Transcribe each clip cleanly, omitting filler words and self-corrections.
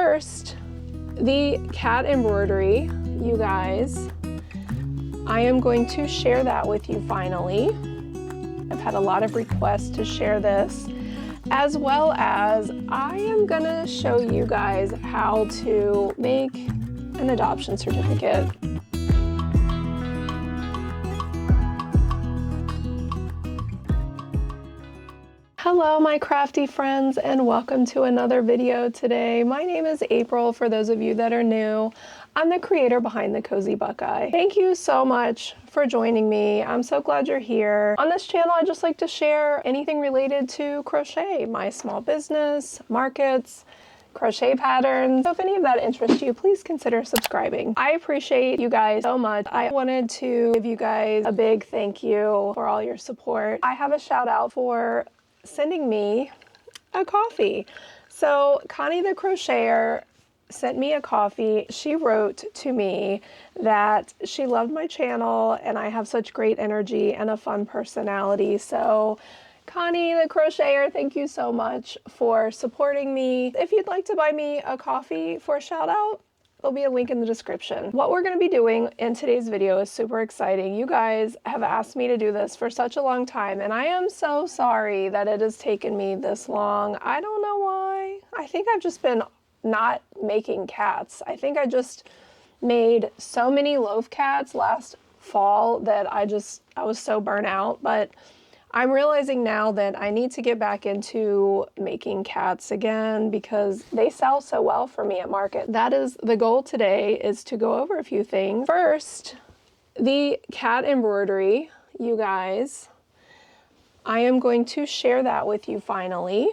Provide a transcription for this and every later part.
First, the cat embroidery, you guys. I am going to share that with you finally. I've had a lot of requests to share this, as well as I am gonna show you guys how to make an adoption certificate. Hello my crafty friends, and welcome to another video today. My name is April, for those of you that are new. I'm the creator behind The Cozy Buckeye. Thank you so much for joining me. I'm so glad you're here. On this channel, I just like to share anything related to crochet, my small business, markets, crochet patterns. So if any of that interests you, please consider subscribing. I appreciate you guys so much. I wanted to give you guys a big thank you for all your support. I have a shout out for sending me a coffee. So Connie the Crocheter sent me a coffee. She wrote to me that she loved my channel and I have such great energy and a fun personality. So Connie the Crocheter, thank you so much for supporting me. If you'd like to buy me a coffee for a shout out, there'll be a link in the description. What we're going to be doing in today's video is super exciting. You guys have asked me to do this for such a long time, and I am so sorry that it has taken me this long. I don't know why. I think I've just been not making cats. I think I just made so many loaf cats last fall that I was so burnt out, but I'm realizing now that I need to get back into making cats again because they sell so well for me at market. That is the goal today, is to go over a few things. First, the cat embroidery, you guys. I am going to share that with you finally.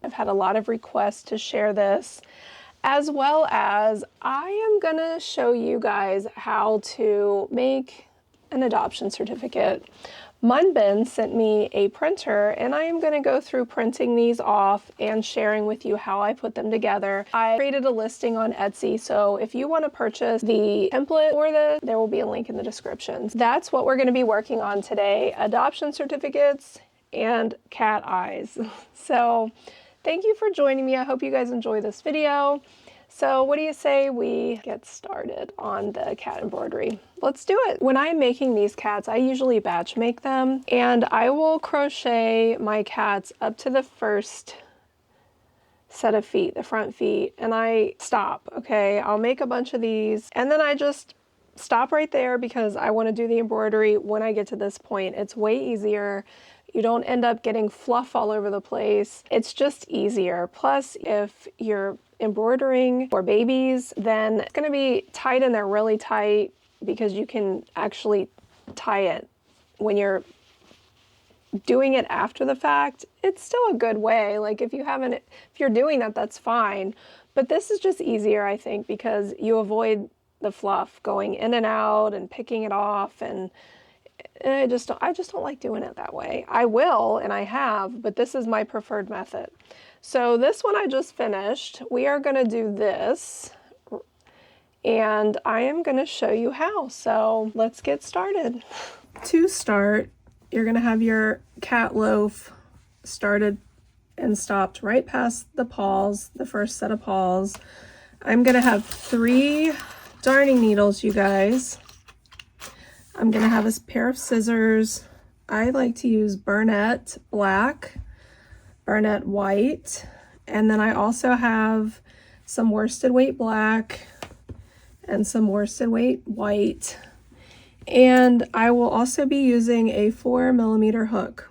I've had a lot of requests to share this, as well as I am gonna show you guys how to make an adoption certificate. Munbin sent me a printer, and I am going to go through printing these off and sharing with you how I put them together. I created a listing on Etsy, so if you want to purchase the template for this, there will be a link in the description. That's what we're going to be working on today: adoption certificates and cat eyes. So thank you for joining me. I hope you guys enjoy this video. So what do you say we get started on the cat embroidery? Let's do it. When I'm making these cats, I usually batch make them, and I will crochet my cats up to the first set of feet, the front feet, and I stop, okay? I'll make a bunch of these, and then I just stop right there because I want to do the embroidery when I get to this point. It's way easier. You don't end up getting fluff all over the place. It's just easier. Plus, if you're embroidering for babies, then it's going to be tight in there really tight because you can actually tie it when you're doing it after the fact. It's still a good way. Like if you're doing that, that's fine. But this is just easier, I think, because you avoid the fluff going in and out and picking it off, and I just don't like doing it that way. I will, and I have, but this is my preferred method. So this one I just finished. We are going to do this, and I am going to show you how. So let's get started. To start, you're going to have your cat loaf started and stopped right past the paws, the first set of paws. I'm going to have 3 darning needles, you guys. I'm going to have a pair of scissors. I like to use Burnett black, Burnett white, and then I also have some worsted weight black and some worsted weight white. And I will also be using a 4mm hook.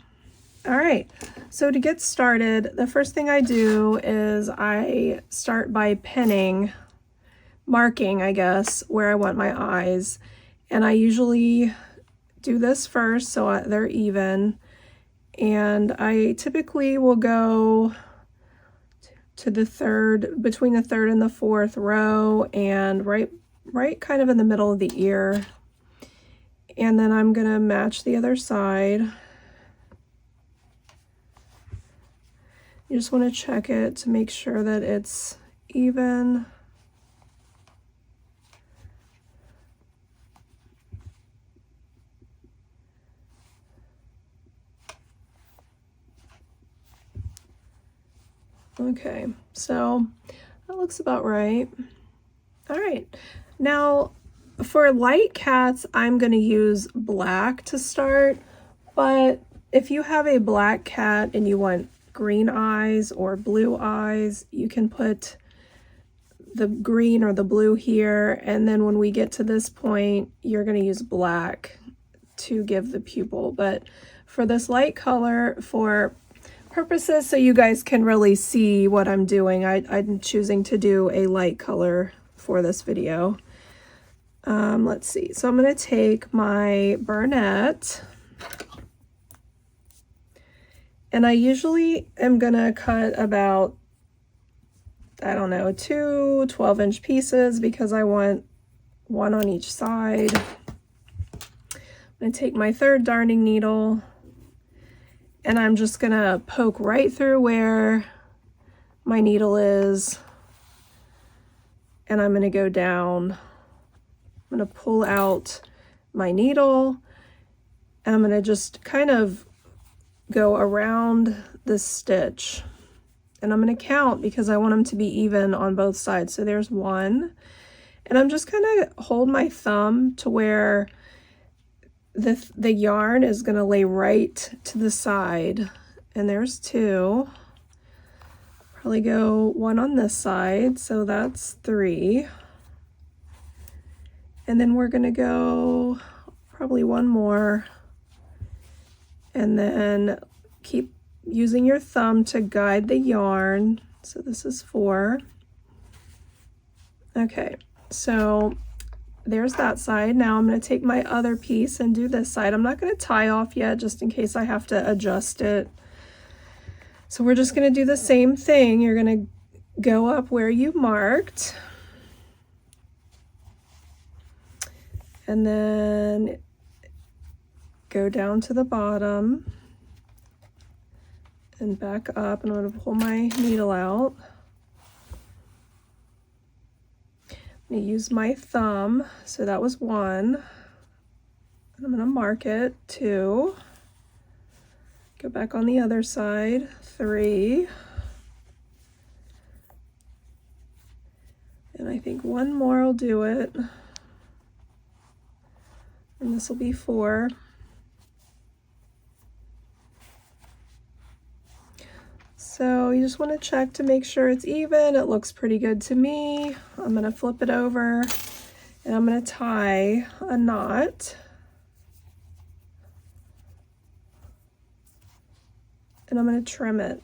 All right, so to get started, the first thing I do is I start by pinning, marking, I guess, where I want my eyes. And I usually do this first so they're even. And I typically will go to the between the 3rd and the 4th row, and right kind of in the middle of the ear. And then I'm gonna match the other side. You just want to check it to make sure that it's even. Okay, so That looks about right. All right, now for light cats, I'm going to use black to start, but if you have a black cat and you want green eyes or blue eyes, you can put the green or the blue here, and then when we get to this point, you're going to use black to give the pupil. But for this light color, for purposes so you guys can really see what I'm doing, I'm choosing to do a light color for this video. Let's see, so I'm going to take my Burnette, and I usually am going to cut about, I don't know, 2 12-inch pieces because I want one on each side. I'm going to take my third darning needle, and I'm just going to poke right through where my needle is, and I'm going to go down. I'm going to pull out my needle, and I'm going to just kind of go around this stitch, and I'm going to count because I want them to be even on both sides. So there's 1, and I'm just going to hold my thumb to where the yarn is going to lay right to the side, and there's 2. Probably go 1 on this side, so that's 3. And then we're going to go probably 1 more, and then keep using your thumb to guide the yarn. So this is 4. Okay, so there's that side. Now I'm going to take my other piece and do this side. I'm not going to tie off yet, just in case I have to adjust it. So we're just going to do the same thing. You're going to go up where you marked, and then go down to the bottom and back up, and I'm going to pull my needle out. I'm going to use my thumb, so that was 1. And I'm going to mark it, 2. Go back on the other side, 3. And I think 1 more will do it. And this will be 4. So you just want to check to make sure it's even. It looks pretty good to me. I'm going to flip it over, and I'm going to tie a knot. And I'm going to trim it.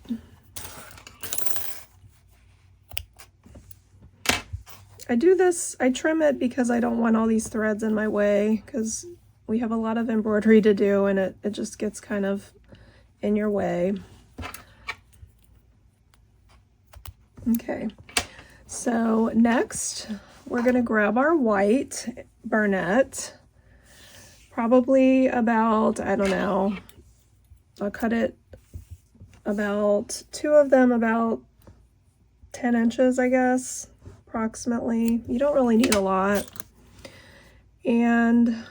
I trim it because I don't want all these threads in my way, because we have a lot of embroidery to do, and it just gets kind of in your way. Okay, so next we're going to grab our white Burnette, probably about, I don't know, I'll cut it about 2 of them about 10 inches, I guess, approximately. You don't really need a lot. And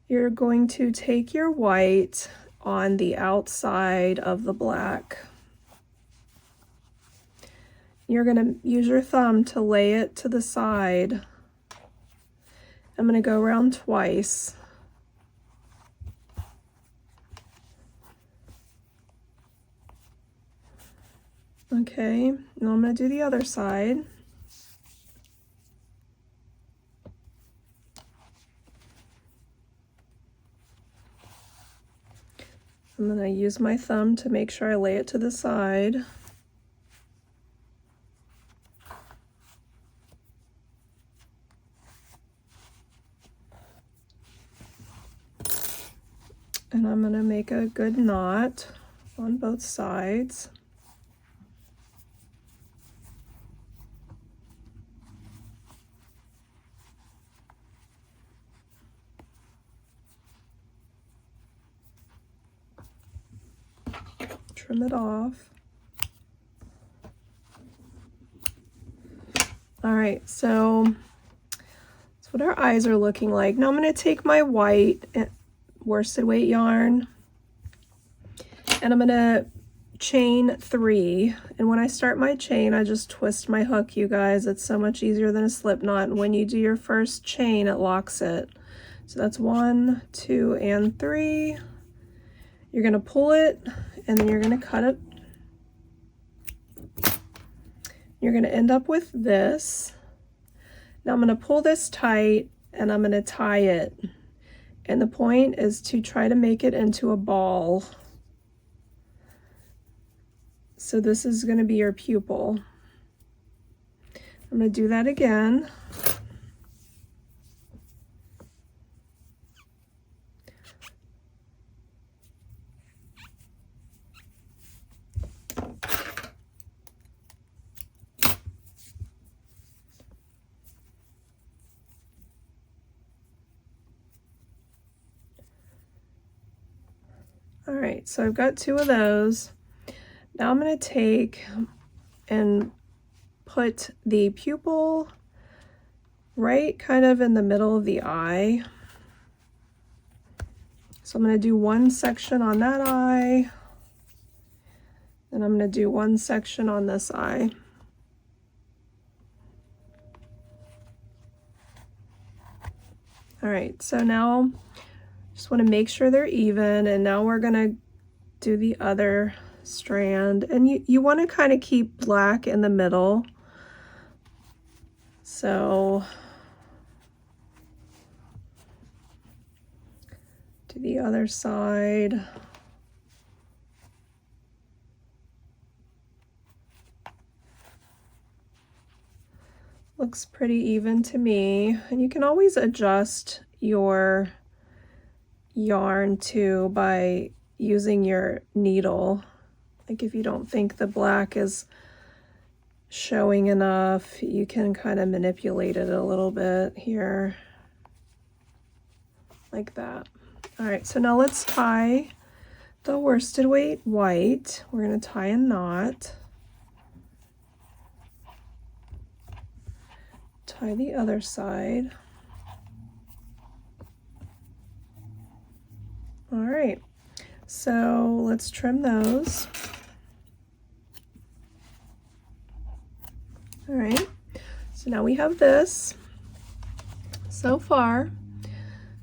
you're going to take your white on the outside of the black. You're going to use your thumb to lay it to the side. I'm going to go around twice. Okay, now I'm going to do the other side. And then I use my thumb to make sure I lay it to the side. And I'm going to make a good knot on both sides. Trim it off. All right, so that's what our eyes are looking like. Now I'm going to take my white worsted weight yarn, and I'm going to chain 3, and when I start my chain I just twist my hook, you guys. It's so much easier than a slip knot. When you do your first chain, it locks it. So that's 1, 2, and 3. You're going to pull it, and then you're going to cut it. You're going to end up with this. Now I'm going to pull this tight and I'm going to tie it, and the point is to try to make it into a ball. So this is going to be your pupil. I'm going to do that again. All right, so I've got 2 of those. Now I'm going to take and put the pupil right kind of in the middle of the eye. So I'm going to do one section on that eye, and I'm going to do one section on this eye. All right, so now just want to make sure they're even, and now we're going to do the other strand, and you want to kind of keep black in the middle. So to the other side. Looks pretty even to me, and you can always adjust your yarn too by using your needle. Like if you don't think the black is showing enough, you can kind of manipulate it a little bit here, like that. All right, so now let's tie the worsted weight white. We're going to tie a knot. Tie the other side. All right, so let's trim those. All right, so now we have this so far.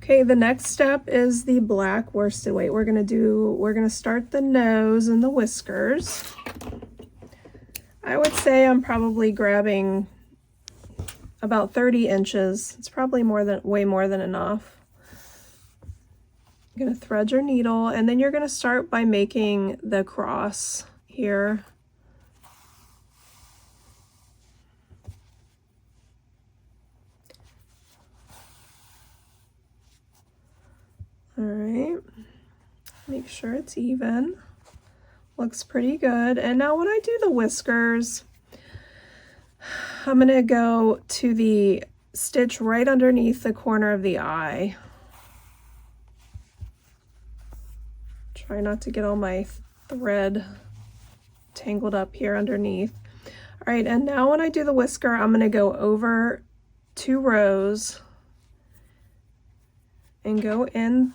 Okay, the next step is the black worsted weight. We're gonna start the nose and the whiskers. I would say I'm probably grabbing about 30 inches. It's probably way more than enough. You're gonna thread your needle, and then you're gonna start by making the cross here. All right, make sure it's even. Looks pretty good. And now when I do the whiskers, I'm gonna go to the stitch right underneath the corner of the eye. Try not to get all my thread tangled up here underneath. All right, and now when I do the whisker, I'm gonna go over 2 rows and go in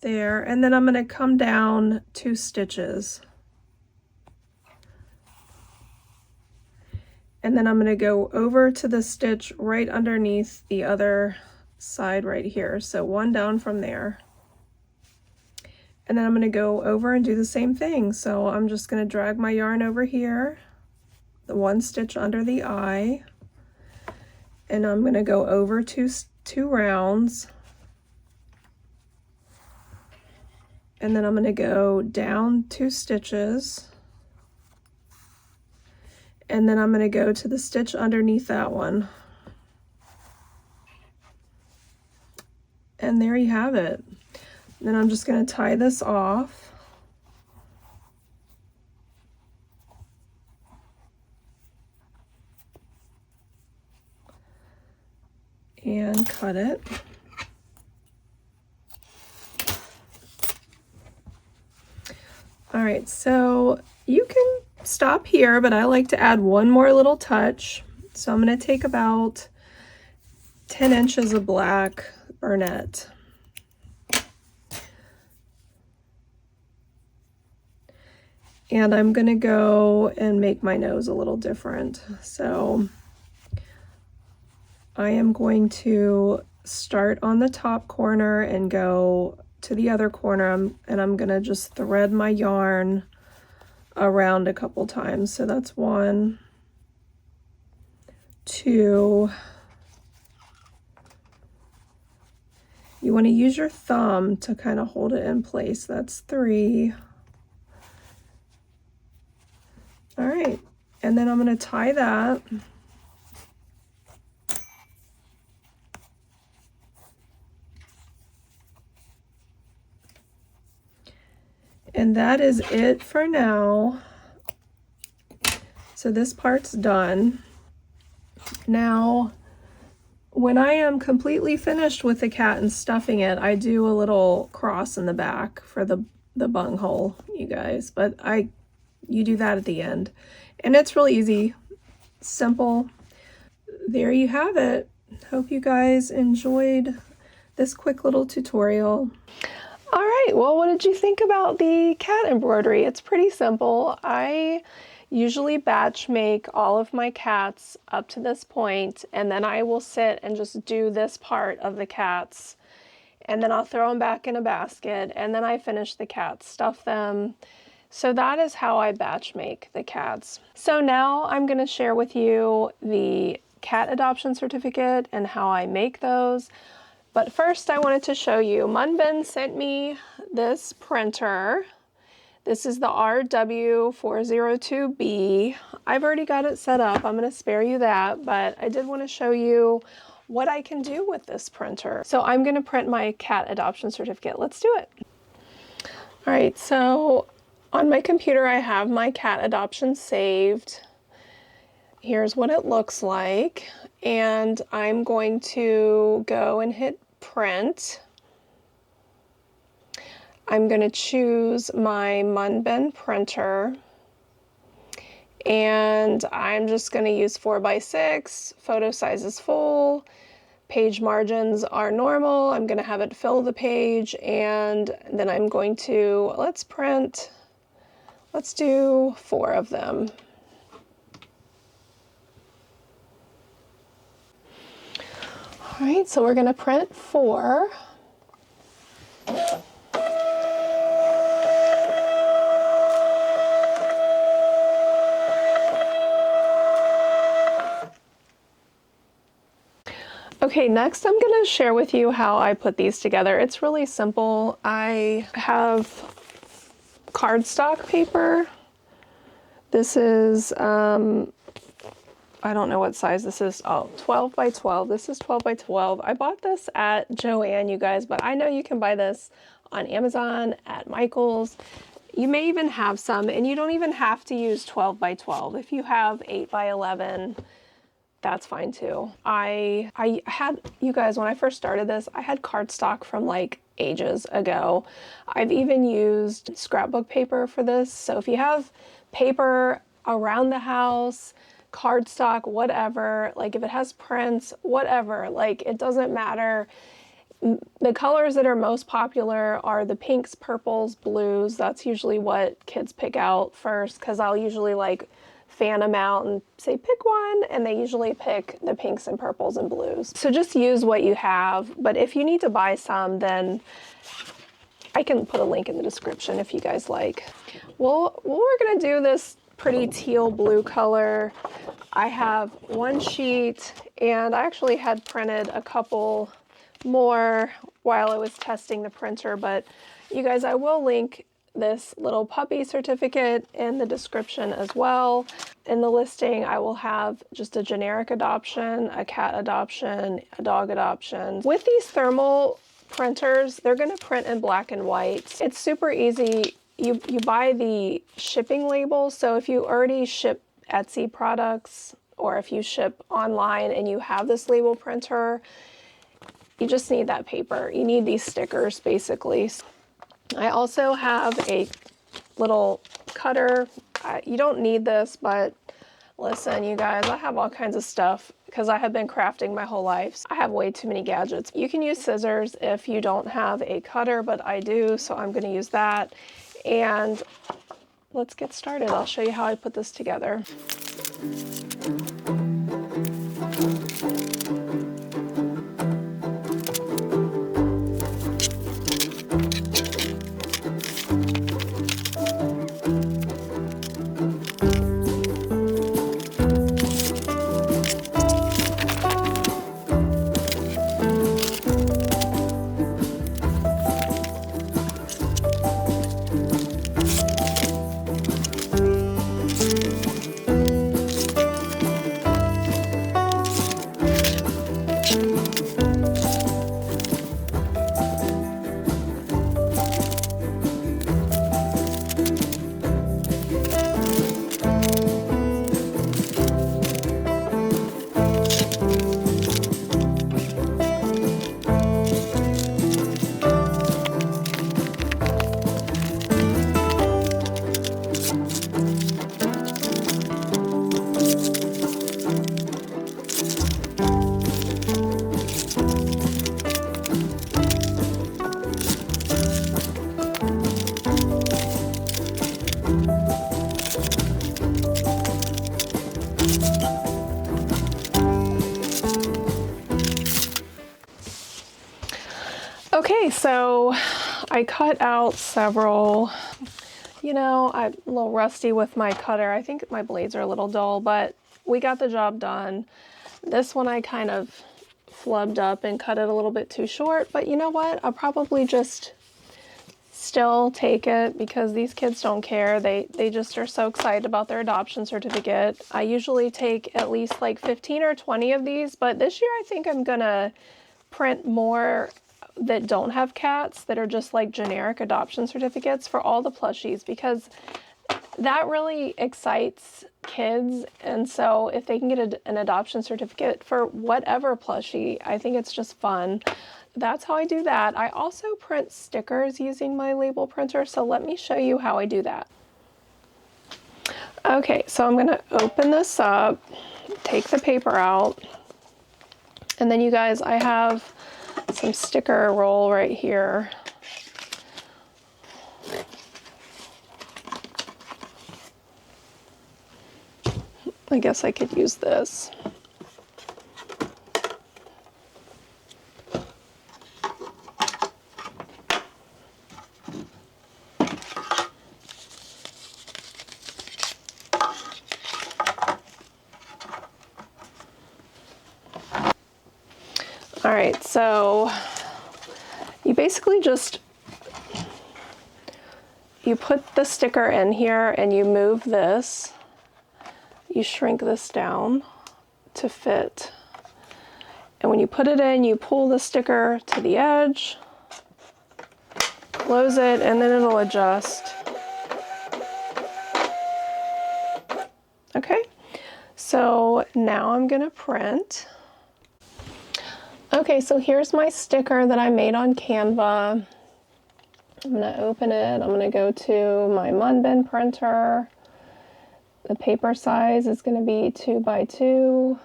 there, and then I'm going to come down 2 stitches, and then I'm going to go over to the stitch right underneath the other side right here, so 1 down from there, and then I'm going to go over and do the same thing. So I'm just going to drag my yarn over here, the 1 stitch under the eye, and I'm going to go over 2 rounds. And then I'm going to go down 2 stitches, and then I'm going to go to the stitch underneath that one. And there you have it. Then I'm just going to tie this off. And cut it. All right, so you can stop here, but I like to add one more little touch. So I'm going to take about 10 inches of black burnette. And I'm gonna go and make my nose a little different. So I am going to start on the top corner and go to the other corner, and I'm gonna just thread my yarn around a couple times. So that's 1, 2. You want to use your thumb to kind of hold it in place. That's 3. All right, and then I'm going to tie that. And that is it for now. So this part's done. Now, when I am completely finished with the cat and stuffing it, I do a little cross in the back for the bunghole, you guys, but you do that at the end. And it's really easy, simple. There you have it. Hope you guys enjoyed this quick little tutorial. All right, well, what did you think about the cat embroidery? It's pretty simple. I usually batch make all of my cats up to this point, and then I will sit and just do this part of the cats, and then I'll throw them back in a basket, and then I finish the cats, stuff them. So that is how I batch make the cats. So now I'm going to share with you the cat adoption certificate and how I make those. But first I wanted to show you, Munbin sent me this printer. This is the RW402B. I've already got it set up. I'm going to spare you that, but I did want to show you what I can do with this printer. So I'm going to print my cat adoption certificate. Let's do it. All right, so on my computer I have my cat adoption saved. Here's what it looks like, and I'm going to go and hit print. I'm going to choose my Munbin printer, and I'm just going to use 4x6. Photo size is full. Page margins are normal. I'm going to have it fill the page, and then I'm going to, let's do 4 of them. All right, so we're going to print 4. Okay, next I'm going to share with you how I put these together. It's really simple. I have cardstock paper. This is, I don't know what size this is. Oh, 12 by 12. This is 12 by 12. I bought this at Joann, you guys, but I know you can buy this on Amazon, at Michael's. You may even have some, and you don't even have to use 12 by 12. If you have 8 by 11, that's fine too. I had, you guys, when I first started this, I had cardstock from like ages ago. I've even used scrapbook paper for this. So if you have paper around the house, cardstock, whatever, like if it has prints, whatever, like it doesn't matter. The colors that are most popular are the pinks, purples, blues. That's usually what kids pick out first, because I'll usually like fan them out and say pick one, and they usually pick the pinks and purples and blues. So just use what you have, but if you need to buy some, then I can put a link in the description if you guys like. Well, we're gonna do this pretty teal blue color. I have 1 sheet, and I actually had printed a couple more while I was testing the printer, but you guys, I will link this little puppy certificate in the description as well. In the listing, I will have just a generic adoption, a cat adoption, a dog adoption. With these thermal printers, they're going to print in black and white. It's super easy. You buy the shipping label, so if you already ship Etsy products, or if you ship online and you have this label printer, you just need that paper. You need these stickers, basically. I also have a little cutter. You don't need this, but listen, you guys, I have all kinds of stuff because I have been crafting my whole life. I have way too many gadgets. You can use scissors if you don't have a cutter, but I do, so I'm going to use that. And let's get started. I'll show you how I put this together. Okay, so I cut out several, you know, I'm a little rusty with my cutter. I think my blades are a little dull, but we got the job done. This one I kind of flubbed up and cut it a little bit too short, but you know what? I'll probably just still take it because these kids don't care. They just are so excited about their adoption certificate. I usually take at least like 15 or 20 of these, but this year I think I'm gonna print more that don't have cats, that are just like generic adoption certificates for all the plushies, because that really excites kids. And so if they can get an adoption certificate for whatever plushie, I think it's just fun. That's how I do that. I also print stickers using my label printer, so let me show you how I do that. Okay, so I'm gonna open this up, take the paper out, and then you guys, I have some sticker roll right here. I guess I could use this. All right, so you basically just, you put the sticker in here and you move this, you shrink this down to fit. And when you put it in, you pull the sticker to the edge, close it, and then it'll adjust. Okay, so now I'm gonna print. Okay, so here's my sticker that I made on Canva. I'm gonna open it. I'm gonna go to my Munbin printer. The paper size is gonna be 2 by 2.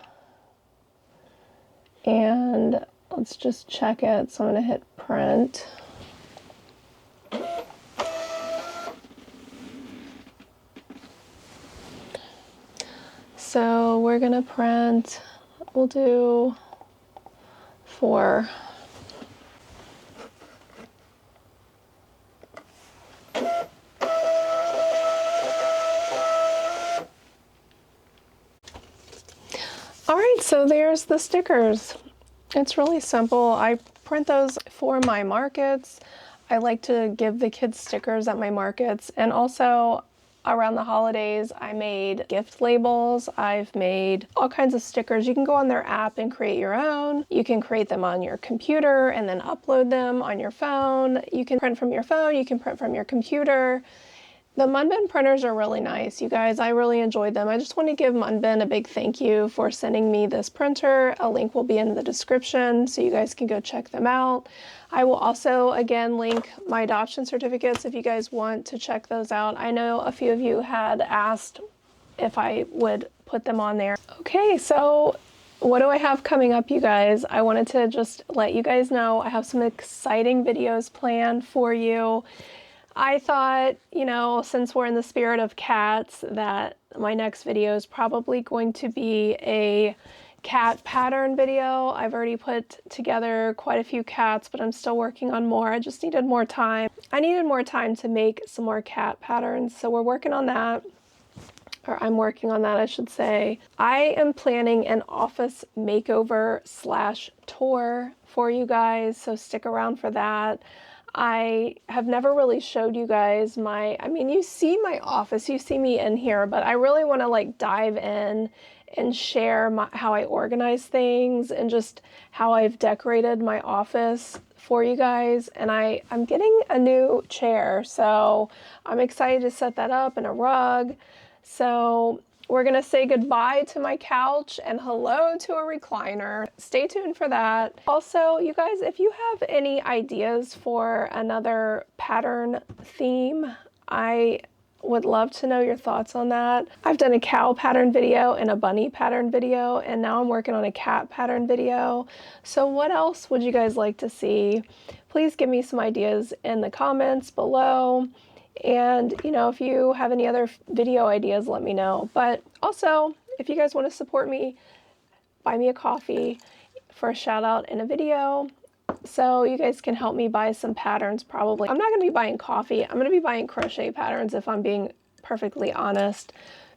And let's just check it. So I'm gonna hit print. So we're gonna print, we'll do 4. All right, so there's the stickers. It's really simple. I print those for my markets. I like to give the kids stickers at my markets, and also around the holidays, I made gift labels. I've made all kinds of stickers. You can go on their app and create your own. You can create them on your computer and then upload them on your phone. You can print from your phone, you can print from your computer. The Munbin printers are really nice, you guys. I really enjoyed them. I just want to give Munbin a big thank you for sending me this printer. A link will be in the description so you guys can go check them out. I will also, again, link my adoption certificates if you guys want to check those out. I know a few of you had asked if I would put them on there. Okay, so what do I have coming up, you guys? I wanted to just let you guys know I have some exciting videos planned for you. I thought, you know, since we're in the spirit of cats, that my next video is probably going to be a cat pattern video. I've already put together quite a few cats, but I'm still working on more. I just needed more time. I needed more time to make some more cat patterns, so we're working on that. Or I'm working on that, I should say. I am planning an office makeover / tour for you guys, so stick around for that. I have never really showed you guys I mean, you see my office, you see me in here, but I really want to like dive in and share how I organize things and just how I've decorated my office for you guys. And I'm getting a new chair, so I'm excited to set that up, and a rug. So we're gonna say goodbye to my couch and hello to a recliner. Stay tuned for that. Also, you guys, if you have any ideas for another pattern theme, I would love to know your thoughts on that. I've done a cow pattern video and a bunny pattern video, and now I'm working on a cat pattern video. So what else would you guys like to see? Please give me some ideas in the comments below. And, you know, if you have any other video ideas, let me know. But also, if you guys want to support me, buy me a coffee for a shout out in a video. So you guys can help me buy some patterns probably. I'm not going to be buying coffee. I'm going to be buying crochet patterns, if I'm being perfectly honest,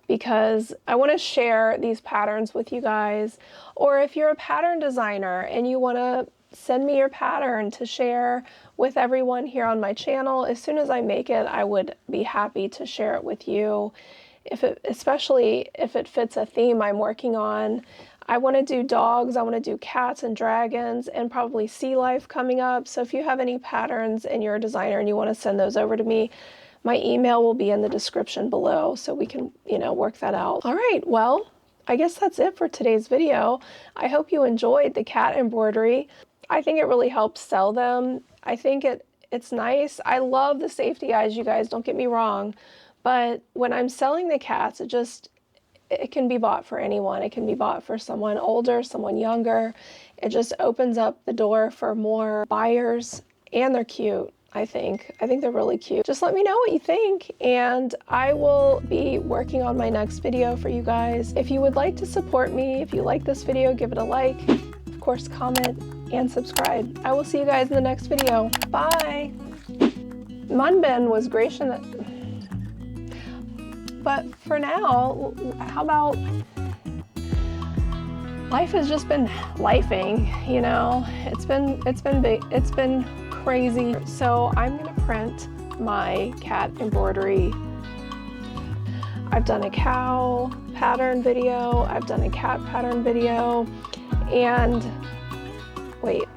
because I want to share these patterns with you guys. Or if you're a pattern designer and you want to send me your pattern to share with everyone here on my channel, as soon as I make it, I would be happy to share it with you. Especially if it fits a theme I'm working on. I want to do dogs, I want to do cats and dragons, and probably sea life coming up. So if you have any patterns and you're a designer and you want to send those over to me, my email will be in the description below, so we can, you know, work that out. All right, well, I guess that's it for today's video. I hope you enjoyed the cat embroidery. I think it really helps sell them. I think it's nice. I love the safety eyes, you guys, don't get me wrong. But when I'm selling the cats, it can be bought for anyone. It can be bought for someone older, someone younger. It just opens up the door for more buyers, and they're cute, I think. I think they're really cute. Just let me know what you think, and I will be working on my next video for you guys. If you would like to support me, if you like this video, give it a like. Of course, comment and subscribe. I will see you guys in the next video. Bye! Munbin was gracious. But for now, how about life has just been lifing, you know? It's been big, it's been crazy. So I'm gonna print my cat embroidery. I've done a cow pattern video, I've done a cat pattern video, and wait.